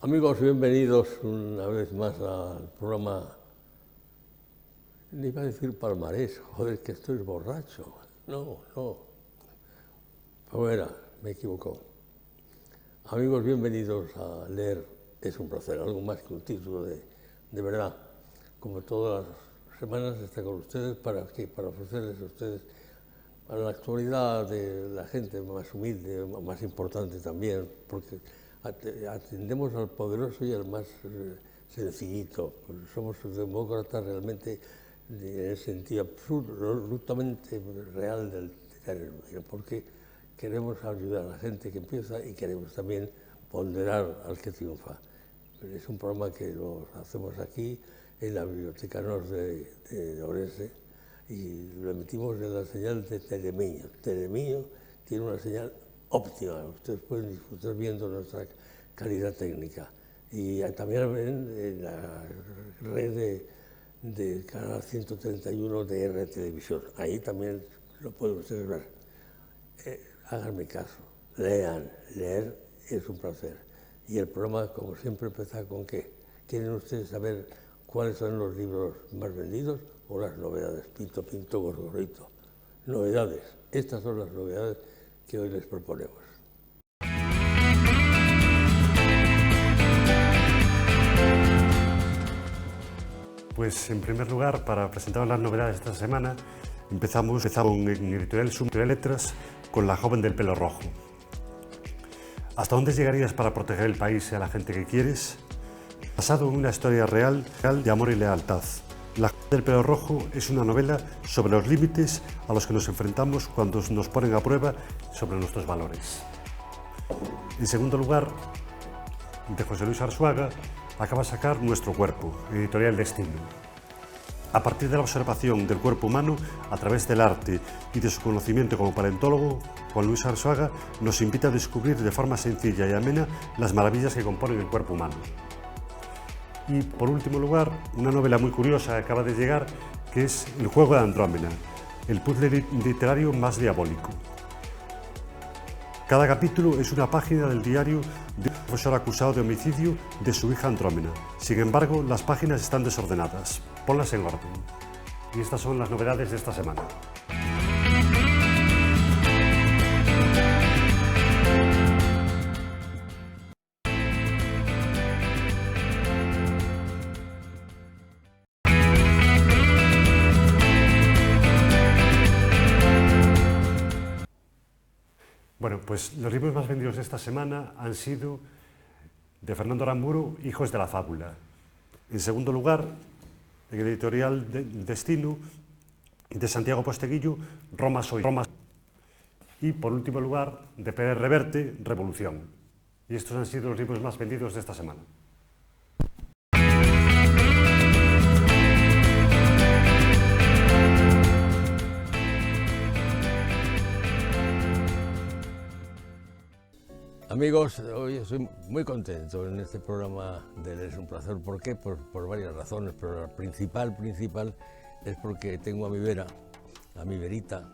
Amigos, bienvenidos una vez más al programa. Le iba a decir palmarés, joder, que estoy borracho. No. Pero era, me equivocó. Amigos, bienvenidos a Leer es un placer, algo más que un título de verdad. Como todas las semanas está con ustedes para ofrecerles a ustedes para la actualidad de la gente más humilde, más importante también, porque atendemos al poderoso y al más sencillito. Somos demócratas realmente en el sentido absolutamente real del término, porque queremos ayudar a la gente que empieza y queremos también ponderar al que triunfa. Es un programa que lo hacemos aquí en la Biblioteca Nos de Orense y lo emitimos en la señal de Telemiño. Telemiño tiene una señal óptima, ustedes pueden disfrutar viendo nuestra calidad técnica. Y también ven en la red de Canal 131 de R Televisión, ahí también lo pueden ustedes ver. Háganme caso, lean, leer es un placer. Y el programa, como siempre, empieza con ¿qué? ¿Quieren ustedes saber cuáles son los libros más vendidos o las novedades? Pinto, pinto, gorgorito. Novedades. Estas son las novedades que hoy les proponemos. Pues en primer lugar, para presentar las novedades de esta semana, empezamos en Editorial Letras con La joven del pelo rojo. ¿Hasta dónde llegarías para proteger el país y a la gente que quieres? Basado en una historia real de amor y lealtad. La joven del pelo rojo es una novela sobre los límites a los que nos enfrentamos cuando nos ponen a prueba sobre nuestros valores. En segundo lugar, de José Luis Arzuaga, acaba de sacar Nuestro cuerpo, Editorial Destino. A partir de la observación del cuerpo humano, a través del arte y de su conocimiento como paleontólogo, Juan Luis Arzuaga nos invita a descubrir de forma sencilla y amena las maravillas que componen el cuerpo humano. Y por último lugar, una novela muy curiosa que acaba de llegar, que es El juego de Andrómeda, el puzzle literario más diabólico. Cada capítulo es una página del diario de un profesor acusado de homicidio de su hija Andrómeda. Sin embargo, las páginas están desordenadas. Ponlas en orden. Y estas son las novedades de esta semana. Bueno, pues los libros más vendidos de esta semana han sido de Fernando Aramburu, Hijos de la fábula. En segundo lugar, en el Editorial Destino, de Santiago Posteguillo, Roma soy. Y por último lugar, de Pérez Reverte, Revolución. Y estos han sido los libros más vendidos de esta semana. Amigos, hoy estoy muy contento en este programa de Leer es un placer. ¿Por qué? Por varias razones, pero la principal es porque tengo a mi vera, a mi verita,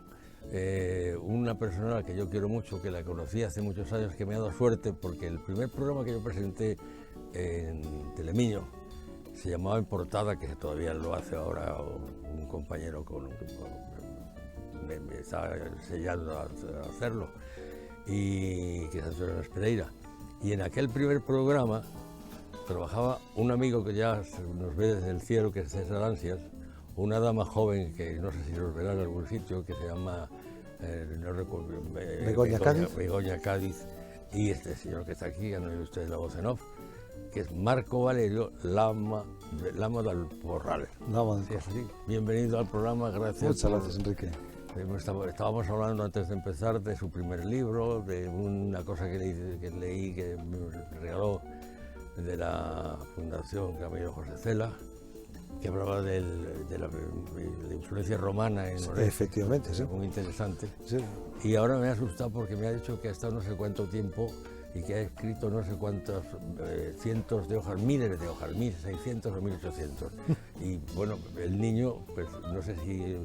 una persona que yo quiero mucho, que la conocí hace muchos años, que me ha dado suerte, porque el primer programa que yo presenté en Telemiño se llamaba En Portada, que todavía lo hace ahora un compañero me está sellando a hacerlo, y que es Antonio Pereira. Y en aquel primer programa trabajaba un amigo que ya nos ve desde el cielo, que es César Ansias, una dama joven que no sé si los verá en algún sitio, que se llama Begoña Cádiz, y este señor que está aquí, ya no oye ustedes la voz en off, que es Marco Valerio Lama del Porral. Sí. Bienvenido al programa, gracias. Muchas gracias, Enrique. Estábamos hablando antes de empezar de su primer libro, de una cosa que leí que me regaló de la Fundación Camilo José Cela, que hablaba de la influencia romana en Orense. Efectivamente, sí. Muy interesante. Sí. Y ahora me ha asustado porque me ha dicho que ha estado no sé cuánto tiempo y que ha escrito no sé cuántos cientos de hojas, miles de hojas, 1600 o 1800. Y bueno, el niño, pues no sé si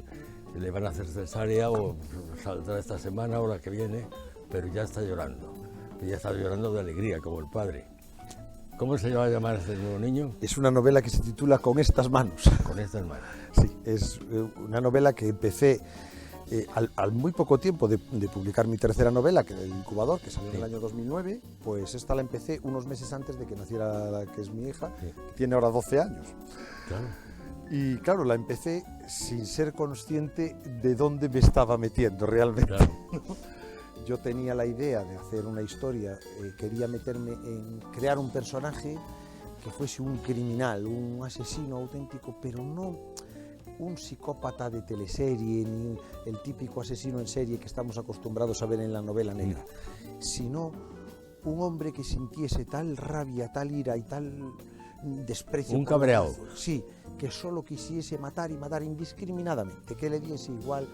le van a hacer cesárea o saldrá esta semana o la que viene, pero ya está llorando. Y ya está llorando de alegría, como el padre. ¿Cómo se va a llamar este nuevo niño? Es una novela que se titula Con estas manos. Con estas manos. Sí, es una novela que empecé al muy poco tiempo de publicar mi tercera novela, que era El incubador, que salió en el año 2009, pues esta la empecé unos meses antes de que naciera la que es mi hija, que tiene ahora 12 años. Claro. Y claro, la empecé sin ser consciente de dónde me estaba metiendo realmente. Claro. Yo tenía la idea de hacer una historia, quería meterme en crear un personaje que fuese un criminal, un asesino auténtico, pero no un psicópata de teleserie, ni el típico asesino en serie que estamos acostumbrados a ver en la novela negra, sino un hombre que sintiese tal rabia, tal ira y tal desprecio. Un cabreado. Sí, que solo quisiese matar y matar indiscriminadamente, que le diese igual,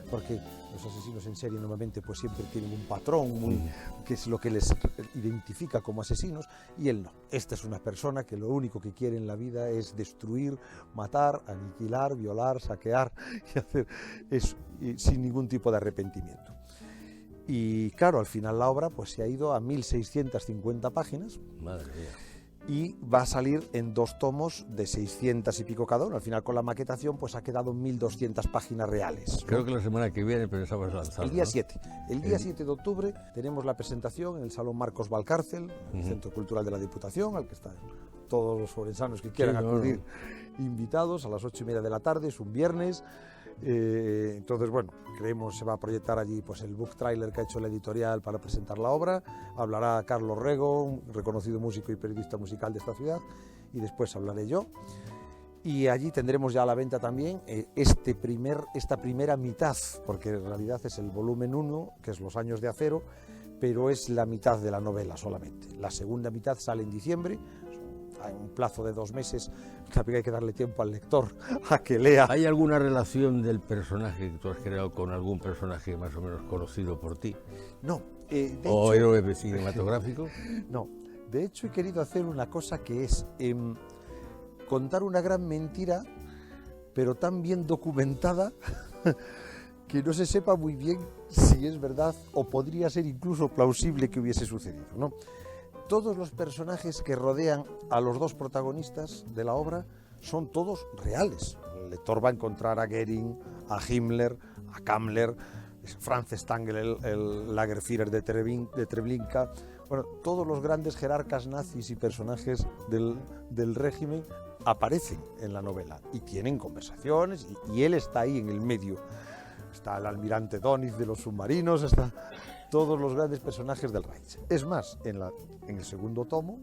porque los asesinos en serie normalmente pues siempre tienen un patrón, que es lo que les identifica como asesinos, y él no. Esta es una persona que lo único que quiere en la vida es destruir, matar, aniquilar, violar, saquear y hacer eso, y sin ningún tipo de arrepentimiento. Y claro, al final la obra pues se ha ido a 1650 páginas. Madre mía. Y va a salir en 2 tomos de 600 y pico cada uno. Al final, con la maquetación, pues ha quedado 1200 páginas reales, ¿no? Creo que la semana que viene pensamos lanzarlo. El día ¿no? 7. El día 7 de octubre tenemos la presentación en el Salón Marcos Valcárcel, el Centro Cultural de la Diputación, al que están todos los orensanos que quieran acudir invitados a las 8:30 de la tarde, es un viernes. Entonces, bueno, creemos se va a proyectar allí pues el book trailer que ha hecho la editorial para presentar la obra. Hablará Carlos Rego, un reconocido músico y periodista musical de esta ciudad, y después hablaré yo. Y allí tendremos ya a la venta también esta primera mitad, porque en realidad es el volumen 1, que es Los años de acero, pero es la mitad de la novela solamente. La segunda mitad sale en diciembre, en un plazo de 2 meses, también hay que darle tiempo al lector a que lea. ¿Hay alguna relación del personaje que tú has creado con algún personaje más o menos conocido por ti? No. ¿O héroe cinematográfico? No. De hecho, he querido hacer una cosa que es contar una gran mentira, pero tan bien documentada que no se sepa muy bien si es verdad o podría ser incluso plausible que hubiese sucedido, ¿no? Todos los personajes que rodean a los 2 protagonistas de la obra son todos reales. El lector va a encontrar a Goering, a Himmler, a Kammler, Franz Stangl, el Lagerführer de Treblinka. Bueno, todos los grandes jerarcas nazis y personajes del régimen aparecen en la novela y tienen conversaciones, y él está ahí en el medio. Está el almirante Dönitz de los submarinos, está todos los grandes personajes del Reich. Es más, en el segundo tomo,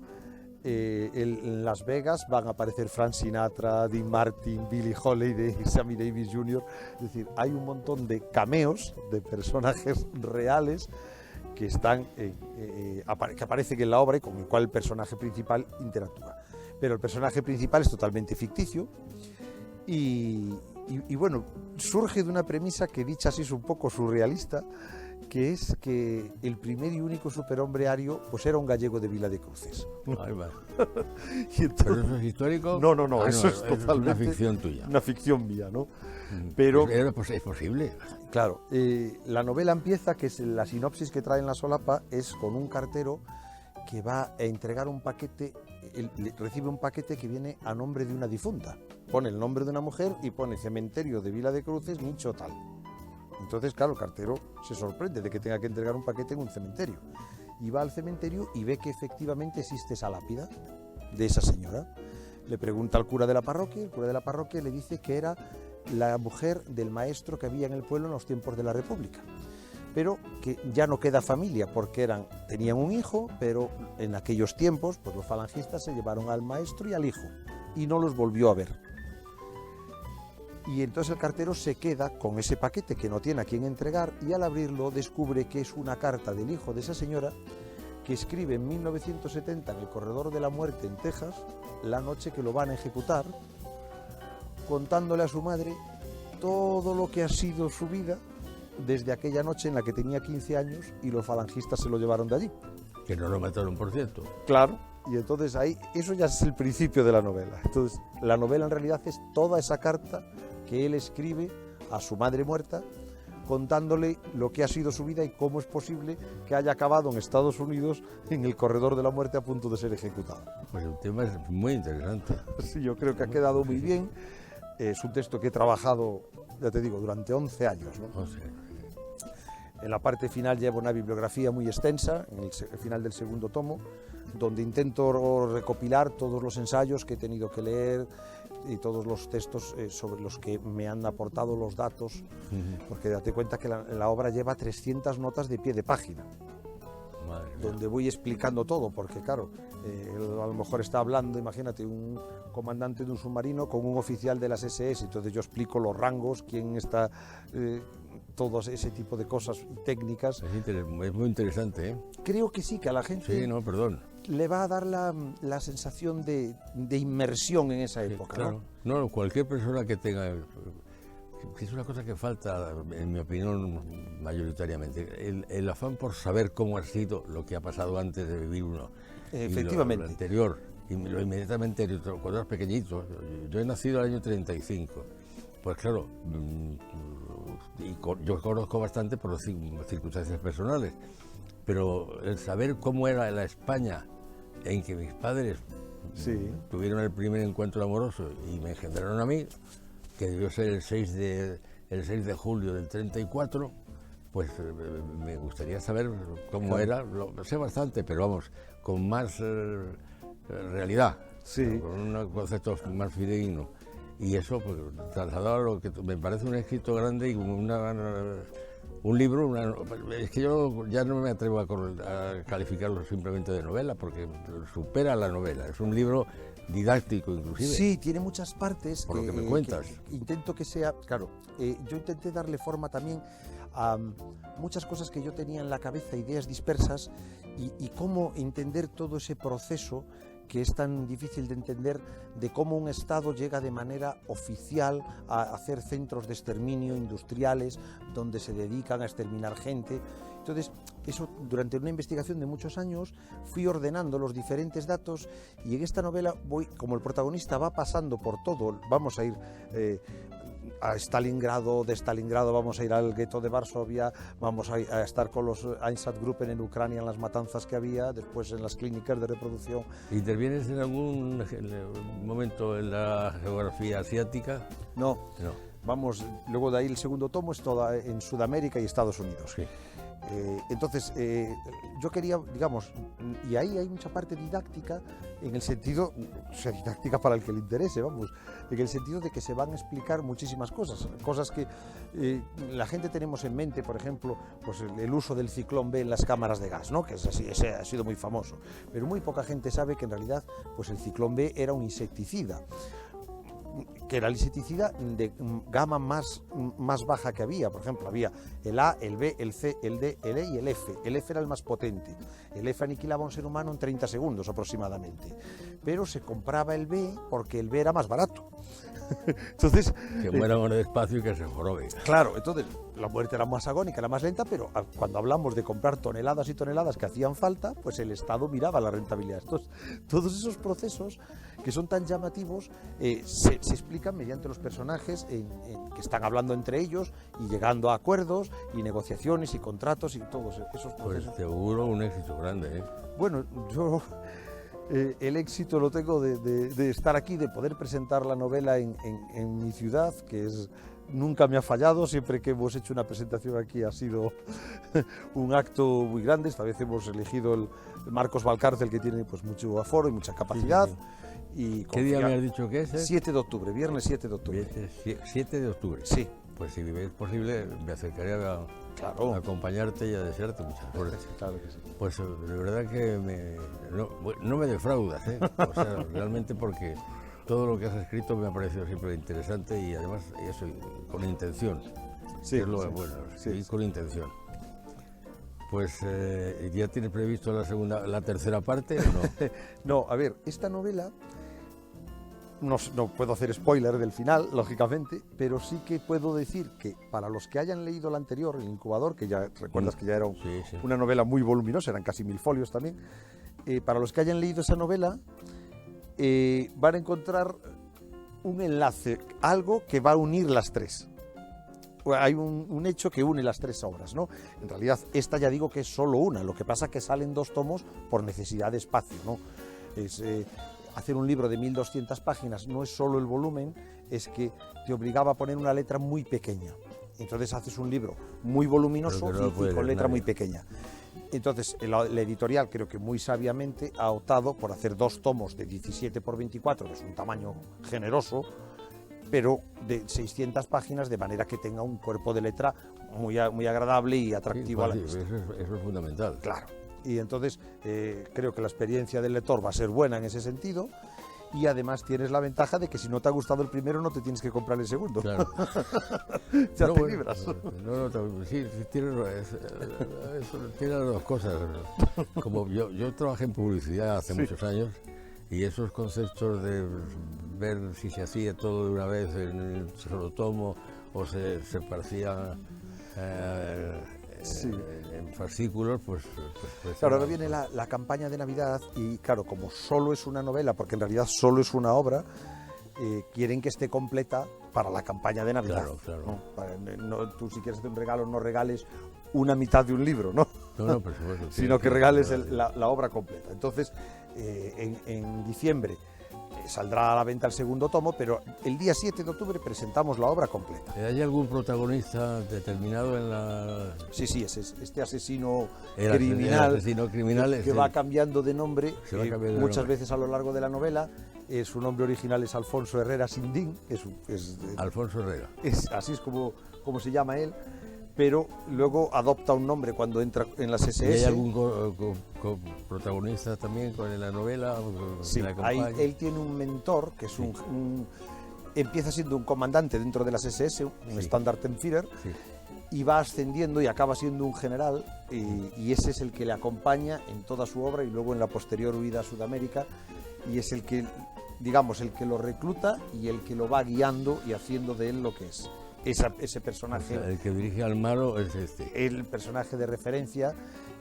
en Las Vegas van a aparecer Frank Sinatra, Dean Martin, Billie Holiday, Sammy Davis Jr. Es decir, hay un montón de cameos de personajes reales que aparecen en la obra y con el cual el personaje principal interactúa. Pero el personaje principal es totalmente ficticio y bueno, surge de una premisa que, dicha así, es un poco surrealista, que es que el primer y único superhombre ario pues era un gallego de Vila de Cruces. Ahí va. Y entonces, ¿Pero eso es histórico? No, eso es es totalmente una ficción tuya. una ficción mía, ¿no? Pero Pues es posible. claro, la novela empieza, que es la sinopsis que trae en la solapa, es con un cartero que va a entregar un paquete, recibe un paquete que viene a nombre de una difunta. Pone el nombre de una mujer y pone cementerio de Vila de Cruces, nicho tal. Entonces, claro, el cartero se sorprende de que tenga que entregar un paquete en un cementerio. Y va al cementerio y ve que efectivamente existe esa lápida de esa señora. Le pregunta al cura de la parroquia, el cura de la parroquia le dice que era la mujer del maestro que había en el pueblo en los tiempos de la República. Pero que ya no queda familia, porque tenían un hijo, pero en aquellos tiempos pues los falangistas se llevaron al maestro y al hijo, y no los volvió a ver. Y entonces el cartero se queda con ese paquete que no tiene a quién entregar, y al abrirlo descubre que es una carta del hijo de esa señora que escribe en 1970 en el corredor de la muerte en Texas, la noche que lo van a ejecutar, contándole a su madre todo lo que ha sido su vida desde aquella noche en la que tenía 15 años y los falangistas se lo llevaron de allí. Que no lo mataron, por cierto. Claro. Y entonces ahí, eso ya es el principio de la novela. Entonces, la novela en realidad es toda esa carta que él escribe a su madre muerta contándole lo que ha sido su vida y cómo es posible que haya acabado en Estados Unidos en el corredor de la muerte a punto de ser ejecutado. Pues el tema es muy interesante. Sí, yo creo que ha quedado muy bien. Es un texto que he trabajado, ya te digo, durante 11 años, ¿no? O sea, En la parte final llevo una bibliografía muy extensa, en el final del segundo tomo, donde intento recopilar todos los ensayos que he tenido que leer y todos los textos sobre los que me han aportado los datos, porque date cuenta que la obra lleva 300 notas de pie de página, donde voy explicando todo, porque claro, a lo mejor está hablando, imagínate, un comandante de un submarino con un oficial de las SS, entonces yo explico los rangos, quién está, todo ese tipo de cosas técnicas. Es muy interesante, ¿eh? Creo que sí, que a la gente Sí, no, perdón. le va a dar la sensación de inmersión en esa época, Claro. No, cualquier persona que tenga... que es una cosa que falta, en mi opinión, mayoritariamente. El afán por saber cómo ha sido lo que ha pasado antes de vivir uno. Efectivamente. Lo anterior, y lo inmediatamente cuando eras pequeñito. Yo he nacido en el año 35. Pues claro, yo conozco bastante por circunstancias personales, pero el saber cómo era la España en que mis padres tuvieron el primer encuentro amoroso y me engendraron a mí, que debió ser el 6 de julio del 34, pues me gustaría saber cómo era, lo sé bastante, pero vamos, con más realidad, con un concepto más fidedigno. Y eso, pues, trasladado a lo que me parece un éxito grande y un libro, es que yo ya no me atrevo a calificarlo simplemente de novela, porque supera la novela, es un libro didáctico inclusive. Sí, tiene muchas partes. Por lo que me cuentas. Que intento que sea, claro, yo intenté darle forma también a muchas cosas que yo tenía en la cabeza, ideas dispersas, y cómo entender todo ese proceso que es tan difícil de entender, de cómo un Estado llega de manera oficial a hacer centros de exterminio industriales donde se dedican a exterminar gente. Entonces, eso durante una investigación de muchos años fui ordenando los diferentes datos, y en esta novela voy, como el protagonista va pasando por todo, vamos a ir a Stalingrado, de Stalingrado vamos a ir al gueto de Varsovia, vamos a estar con los Einsatzgruppen en Ucrania en las matanzas que había, después en las clínicas de reproducción. ¿Intervienes en algún momento en la geografía asiática? No. Vamos, luego de ahí el segundo tomo es toda en Sudamérica y Estados Unidos. Sí. Entonces, yo quería, digamos, y ahí hay mucha parte didáctica, en el sentido, o sea, didáctica para el que le interese, vamos, en el sentido de que se van a explicar muchísimas cosas que la gente tenemos en mente, por ejemplo, pues el uso del ciclón B en las cámaras de gas, ¿no? Que es así, ese ha sido muy famoso, pero muy poca gente sabe que en realidad, pues el ciclón B era un insecticida, que era el insecticida de gama más baja que había. Por ejemplo, había el A, el B, el C, el D, el E y el F. El F era el más potente. El F aniquilaba a un ser humano en 30 segundos aproximadamente. Pero se compraba el B porque el B era más barato. Entonces, que muera más despacio y que se jorobe. Claro, entonces la muerte era más agónica, era más lenta, pero cuando hablamos de comprar toneladas y toneladas que hacían falta, pues el Estado miraba la rentabilidad. Todos esos procesos que son tan llamativos se explican mediante los personajes que están hablando entre ellos y llegando a acuerdos y negociaciones y contratos y todos esos procesos. Pues seguro un éxito grande, ¿eh? Bueno, yo... el éxito lo tengo de estar aquí, de poder presentar la novela en mi ciudad, que es, nunca me ha fallado, siempre que hemos hecho una presentación aquí ha sido un acto muy grande. Esta vez hemos elegido el Marcos Valcárcel, que tiene pues mucho aforo y mucha capacidad. Y ¿qué día me has dicho que es? 7 de octubre, viernes 7 de octubre. 7 de octubre. Sí. Pues si es posible, me acercaré a acompañarte y a desearte mucha suerte. Claro que sí. Pues de verdad que no me defraudas, ¿eh? O sea, realmente, porque todo lo que has escrito me ha parecido siempre interesante y además eso con intención. Sí, es lo bueno, escribir con intención. Pues ¿ya tienes previsto la tercera parte o no? No, a ver, esta novela... No puedo hacer spoiler del final, lógicamente, pero sí que puedo decir que para los que hayan leído la anterior, El Incubador, que ya recuerdas que ya era una novela muy voluminosa, eran casi 1000 folios también, para los que hayan leído esa novela van a encontrar un enlace, algo que va a unir las tres. hay un hecho que une las 3 obras, ¿no? En realidad, esta ya digo que es solo una, lo que pasa es que salen 2 tomos por necesidad de espacio, ¿no? Hacer un libro de 1200 páginas no es solo el volumen, es que te obligaba a poner una letra muy pequeña. Entonces haces un libro muy voluminoso y con letra muy pequeña. Entonces la editorial, creo que muy sabiamente, ha optado por hacer 2 tomos de 17 por 24, que es un tamaño generoso, pero de 600 páginas, de manera que tenga un cuerpo de letra muy agradable y atractivo a la vista. Eso es fundamental. Claro. Y entonces creo que la experiencia del lector va a ser buena en ese sentido, y además tienes la ventaja de que si no te ha gustado el primero no te tienes que comprar el segundo. Claro. Ya te libras. Sí, tiene las 2 cosas. Como yo trabajé en publicidad hace muchos años, y esos conceptos de ver si se hacía todo de una vez en el solo tomo o se parecía en fascículos, pues claro, ahora viene la campaña de Navidad y claro, como solo es una novela, porque en realidad solo es una obra, quieren que esté completa para la campaña de Navidad. ¿No? Tú si quieres hacer un regalo no regales una mitad de un libro, ¿no? No, por supuesto. Sino que regales la obra completa. Entonces, en diciembre saldrá a la venta el segundo tomo, pero el día 7 de octubre presentamos la obra completa. ¿Hay algún protagonista determinado en la...? Sí, es este asesino criminal que va cambiando de nombre muchas veces a lo largo de la novela. Su nombre original es Alfonso Herrera Sindín. Alfonso Herrera. Así es como se llama él, pero luego adopta un nombre cuando entra en las SS. ¿Y hay algún protagonista también en la novela? Sí, él tiene un mentor que es empieza siendo un comandante dentro de las SS, un Standartenführer, y va ascendiendo y acaba siendo un general, y ese es el que le acompaña en toda su obra y luego en la posterior huida a Sudamérica, y es el que, digamos, el que lo recluta y el que lo va guiando y haciendo de él lo que es. Ese personaje, o sea, el que dirige al malo es el personaje de referencia,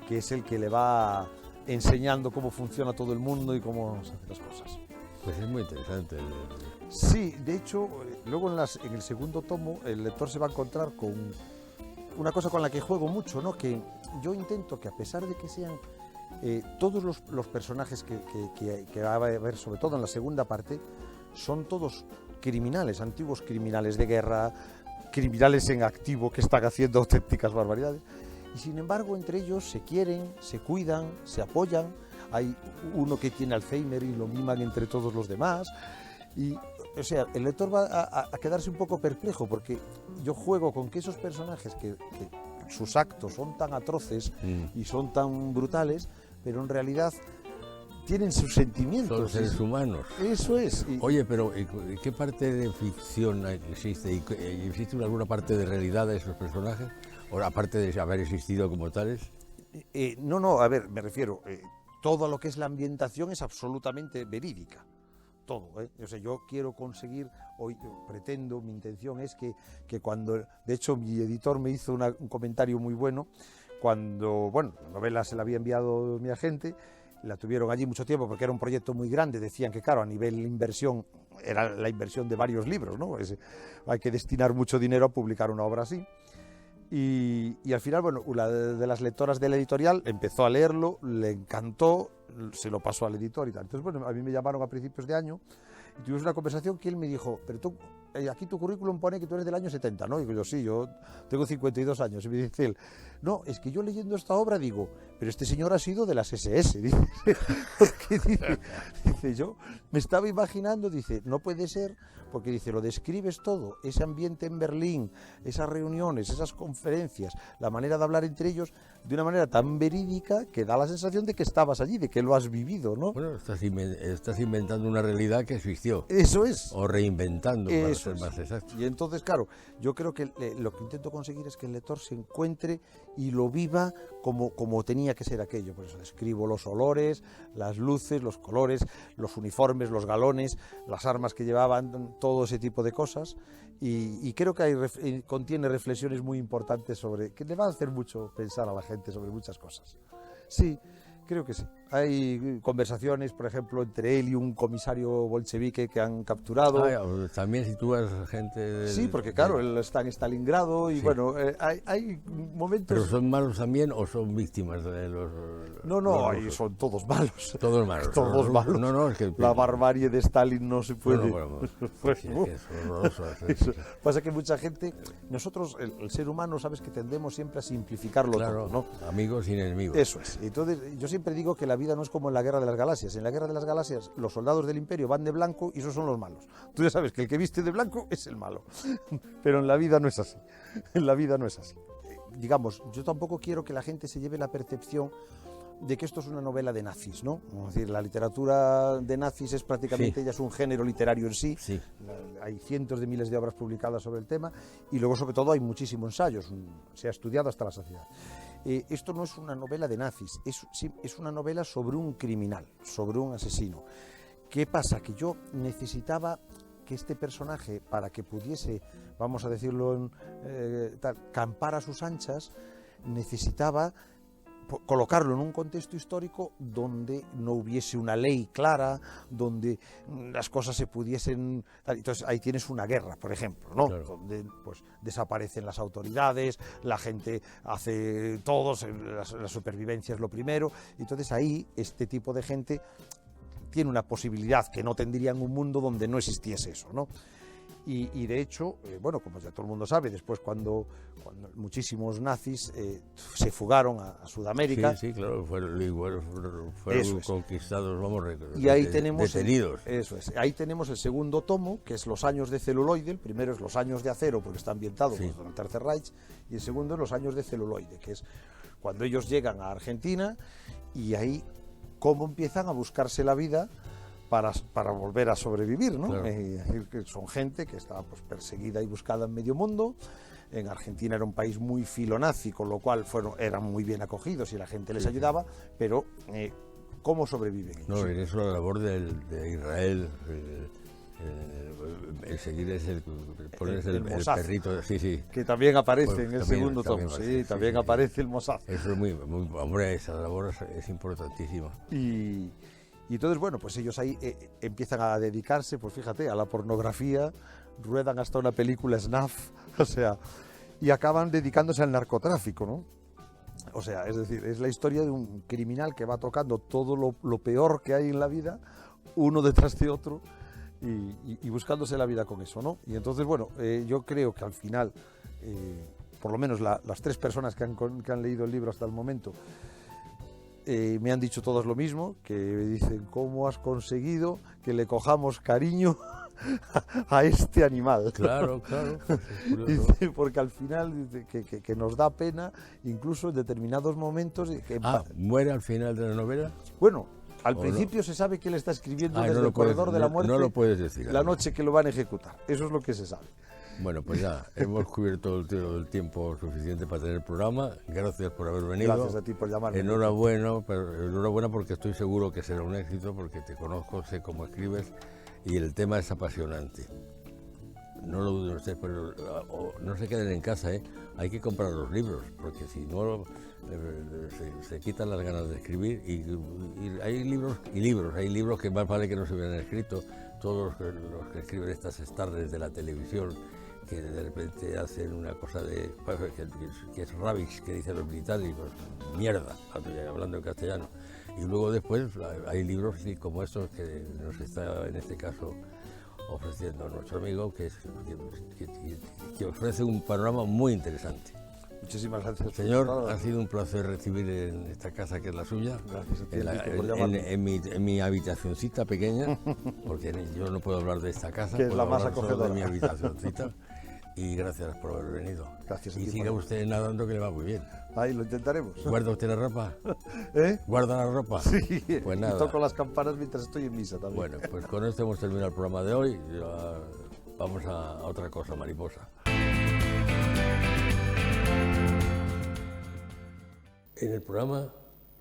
que es el que le va enseñando cómo funciona todo el mundo y cómo se hacen las cosas. Pues es muy interesante. Sí, de hecho, luego en el segundo tomo el lector se va a encontrar con una cosa con la que juego mucho, ¿no? Que yo intento que, a pesar de que sean todos los personajes que va a haber, sobre todo en la segunda parte, son todos criminales, antiguos criminales de guerra, criminales en activo que están haciendo auténticas barbaridades, y sin embargo entre ellos se quieren, se cuidan, se apoyan. Hay uno que tiene Alzheimer y lo miman entre todos los demás, y o sea, el lector va a quedarse un poco perplejo, porque yo juego con que esos personajes que sus actos son tan atroces y son tan brutales, pero en realidad tienen sus sentimientos. Son seres humanos. Eso es. Oye, pero ¿qué parte de ficción existe? ¿Existe alguna parte de realidad de esos personajes? ¿O aparte de haber existido como tales? No, a ver, me refiero, todo lo que es la ambientación es absolutamente verídica. Todo, O sea, yo quiero conseguir, pretendo, mi intención es que cuando, de hecho mi editor me hizo un comentario muy bueno, cuando, la novela se la había enviado mi agente, la tuvieron allí mucho tiempo porque era un proyecto muy grande, decían que claro, a nivel inversión, era la inversión de varios libros, ¿no? Hay que destinar mucho dinero a publicar una obra así. Y al final, una de las lectoras de la editorial empezó a leerlo, le encantó, se lo pasó al editor y tal. Entonces, a mí me llamaron a principios de año y tuvimos una conversación que él me dijo, pero tú, aquí tu currículum pone que tú eres del año 70, ¿no? Y digo yo, sí, yo tengo 52 años. Y me dice él, no, es que yo leyendo esta obra digo, pero este señor ha sido de las SS, dice, porque dice, yo me estaba imaginando, dice, no puede ser, porque dice, lo describes todo, ese ambiente en Berlín, esas reuniones, esas conferencias, la manera de hablar entre ellos, de una manera tan verídica que da la sensación de que estabas allí, de que lo has vivido, ¿no? Bueno, estás inventando una realidad que existió. Eso es. O reinventando, para ser más exacto. Y entonces, claro, yo creo que lo que intento conseguir es que el lector se encuentre y lo viva como tenía que ser aquello. Por eso describo los olores, las luces, los colores, los uniformes, los galones, las armas que llevaban, todo ese tipo de cosas. Y creo que contiene reflexiones muy importantes que le van a hacer mucho pensar a la gente sobre muchas cosas. Sí, creo que sí. Hay conversaciones, por ejemplo, entre él y un comisario bolchevique que han capturado. También sitúas gente del... Sí, porque claro, él está en Stalingrado y Sí. bueno, hay momentos... ¿Pero son malos también o son víctimas de los... No, los ahí rusos? son todos malos. Todos malos. Todos Los rusos- malos. No, es que... La barbarie de Stalin no se puede... Pues sí, es que es horroroso. Eso. Pasa que mucha gente, nosotros, el ser humano, sabes que tendemos siempre a simplificarlo Claro, todo, ¿no? amigos y enemigos. Eso es. Entonces, yo siempre digo que la vida no es como en la Guerra de las Galaxias. En la Guerra de las Galaxias, los soldados del Imperio van de blanco y esos son los malos. Tú ya sabes que el que viste de blanco es el malo. Pero en la vida no es así. En la vida no es así. Digamos, yo tampoco quiero que la gente se lleve la percepción de que esto es una novela de nazis, ¿no? Es decir, la literatura de nazis es prácticamente, Sí. ya es un género literario en sí. Sí. Hay cientos de miles de obras publicadas sobre el tema y luego, sobre todo, hay muchísimos ensayos. Se ha estudiado hasta la saciedad. Esto no es una novela de nazis, es una novela sobre un criminal, sobre un asesino. ¿Qué pasa? Que yo necesitaba que este personaje, para que pudiese, vamos a decirlo, campar a sus anchas, necesitaba colocarlo en un contexto histórico donde no hubiese una ley clara, donde las cosas se pudiesen... Entonces ahí tienes una guerra, por ejemplo, ¿no? Claro. Donde pues desaparecen las autoridades, la gente hace todos, la supervivencia es lo primero. Entonces ahí este tipo de gente tiene una posibilidad que no tendría en un mundo donde no existiese eso, ¿no? Y de hecho, bueno, como ya todo el mundo sabe, después cuando muchísimos nazis se fugaron a Sudamérica. Sí, claro, fueron Eso es. conquistados, vamos, Y ahí tenemos detenidos. Eso es. Ahí tenemos el segundo tomo, que es Los años de celuloide. El primero es Los años de acero, porque está ambientado Sí. en el Tercer Reich, y el segundo es Los años de celuloide, que es cuando ellos llegan a Argentina y ahí cómo empiezan a buscarse la vida para volver a sobrevivir, ¿no? Claro. Es decir, que son gente que estaba pues, perseguida y buscada en medio mundo. En Argentina era un país muy filonazi, con lo cual eran muy bien acogidos y la gente les ayudaba, pero ¿cómo sobreviven ellos? No, en eso la labor de Israel, el seguir es ponerse el Mossad. perrito, sí. Que también aparece Pues en el también- segundo también tomo, aparece, sí, también aparece el Mossad. Eso es muy, hombre, esa labor es importantísima. Y entonces, bueno, pues ellos ahí empiezan a dedicarse, pues fíjate, a la pornografía, ruedan hasta una película snuff, o sea, y acaban dedicándose al narcotráfico, ¿no? O sea, es decir, es la historia de un criminal que va tocando todo lo peor que hay en la vida, uno detrás de otro, y buscándose la vida con eso, ¿no? Y entonces, bueno, yo creo que al final, por lo menos las tres personas que han leído el libro hasta el momento, me han dicho todos lo mismo, que dicen, ¿cómo has conseguido que le cojamos cariño a este animal? Claro. Dice, porque al final dice, que nos da pena, incluso en determinados momentos. ¿Muere al final de la novela? Bueno, al ¿O principio se sabe que él está escribiendo no desde lo el corredor de la muerte, no lo puedes decir. la noche que lo van a ejecutar. Eso es lo que se sabe. Bueno, pues ya, hemos cubierto el tiempo suficiente para tener el programa. Gracias por haber venido. Gracias a ti por llamarme. Enhorabuena porque estoy seguro que será un éxito, porque te conozco, sé cómo escribes y el tema es apasionante. No lo duden ustedes, pero no se queden en casa, ¿eh? Hay que comprar los libros, porque si no se quitan las ganas de escribir y hay libros y libros, hay libros que más vale que no se hubieran escrito. Todos los que escriben estas stars de la televisión, que de repente hacen una cosa que es rubbish, que dicen los británicos, mierda, hablando en castellano. Y luego después hay libros sí, como estos que nos está en este caso ofreciendo nuestro amigo, que ofrece un panorama muy interesante. Muchísimas gracias. Señor, ha sido un placer recibir en esta casa que es la suya, Gracias a ti, Enrique, por llamarme. en mi habitacioncita pequeña, porque yo no puedo hablar de esta casa, Que es puedo la más hablar solo acogedora. de mi habitacioncita. Y gracias por haber venido. Gracias a y ti siga por- usted nadando, que le va muy bien. Ahí lo intentaremos. ¿Guarda usted la ropa? ¿Eh? ¿Guarda la ropa? Sí, Pues y nada. toco las campanas mientras estoy en misa también. Bueno, pues con esto hemos terminado el programa de hoy. Ya vamos a otra cosa, mariposa. En el programa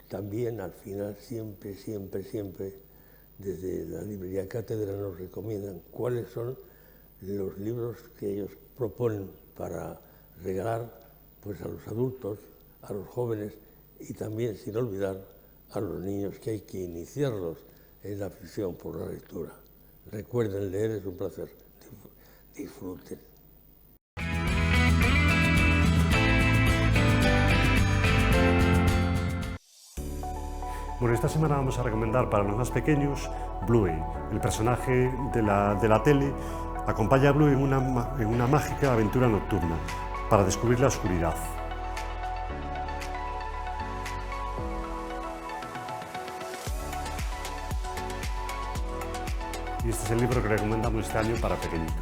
también al final, siempre, desde la librería Cátedra nos recomiendan cuáles son los libros que ellos proponen para regalar pues, a los adultos, a los jóvenes y también, sin olvidar, a los niños que hay que iniciarlos en la afición por la lectura. Recuerden, leer es un placer. Disfruten. Bueno, esta semana vamos a recomendar para los más pequeños Bluey. El personaje de la tele acompaña a Bluey en una mágica aventura nocturna para descubrir la oscuridad. Y este es el libro que recomendamos este año para pequeñitos.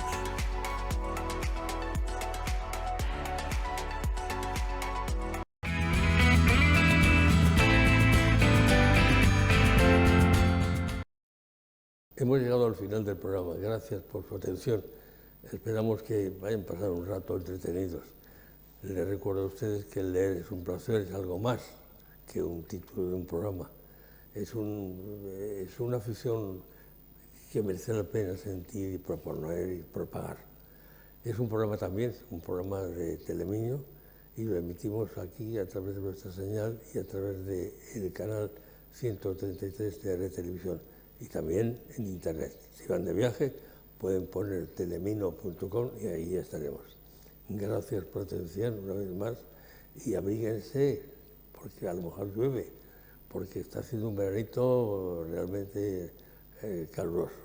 Hemos llegado al final del programa. Gracias por su atención. Esperamos que vayan a pasar un rato entretenidos. Les recuerdo a ustedes que leer es un placer, es algo más que un título de un programa. Es una afición que merece la pena sentir y proponer y propagar. Es un programa también, un programa de Telemiño, y lo emitimos aquí a través de nuestra señal y a través del canal 133 de Red Televisión, y también en internet. Si van de viaje pueden poner telemino.com y ahí estaremos. Gracias por atención una vez más, y abríguense porque a lo mejor llueve, porque está haciendo un veranito realmente caluroso.